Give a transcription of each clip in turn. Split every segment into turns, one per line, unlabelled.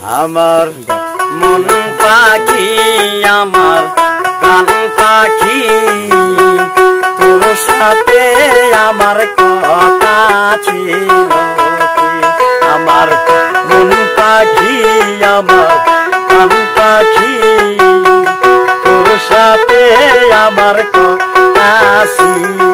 আমার মন পাখি আমার কান পাখি তোর সাথে আমার কথা ছিল আমার মন পাখি আমার কান পাখি তোর সাথে আমার কথা ছিল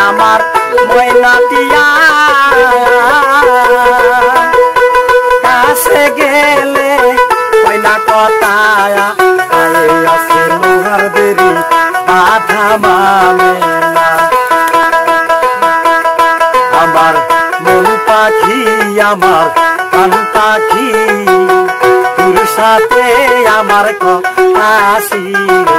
আমার ময়নাটিয়া কাছে গেলে ময়না কথায় আছে লোহার বেরি বাধা মানে না আমার মন পাখি আমার কান পাখি তোর সাথে আমার কথা ছিল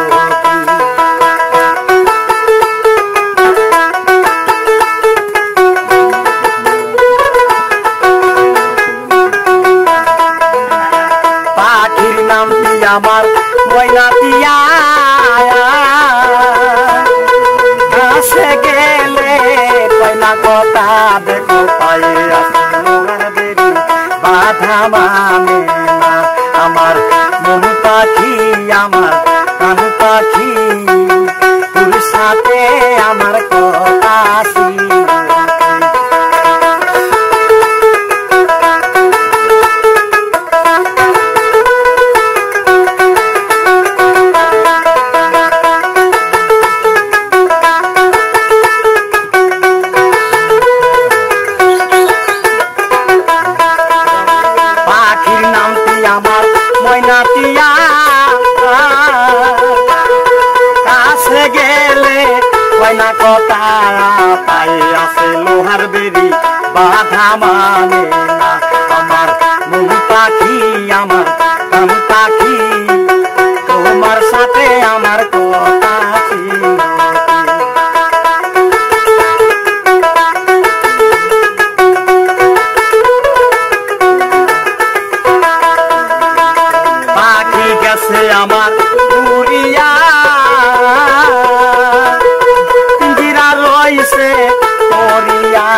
আমার ময়নাটিয়া কাছে গেলে কয়না কথা দেখো পায়ে বেরি বাধা মানে না আমার মন পাখি আমার কান পাখি তোর সাথে আমার কথা ছিল আমার ময়নাটিয়া কাছে গেলে কয়না কথা পাই আছে লোহার বেরি বাধা মানে না আমার মন পাখি আমার কান পাখি তোমার সাথে আমার কথা ছিল আমার উড়িয়া পিঞ্জিরা রইছে পরিয়া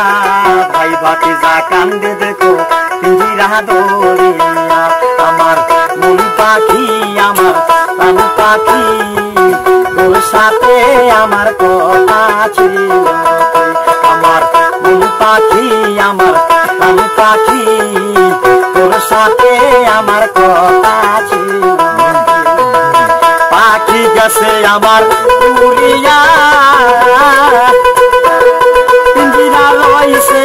ভাই বাতি যা কান্দে দেখো পিঞ্জিরা দরিয়া আমার মন পাখি আমার কান পাখি তোর সাথে আমার কথা ছিল আমার মন পাখি আমার কান পাখি তোর সাথে আমার কথা ছিল পাখি গেছে আমার উড়িয়া পিঞ্জিরা রইছে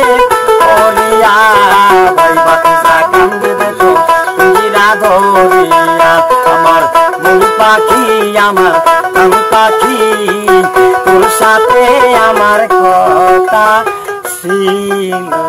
পরিয়া ভাই বাতি যা কান্দে দেখো পিঞ্জিরা ধরিয়া আমার মন পাখি আমার কান পাখি তোর সাথে আমার কথা ছিল।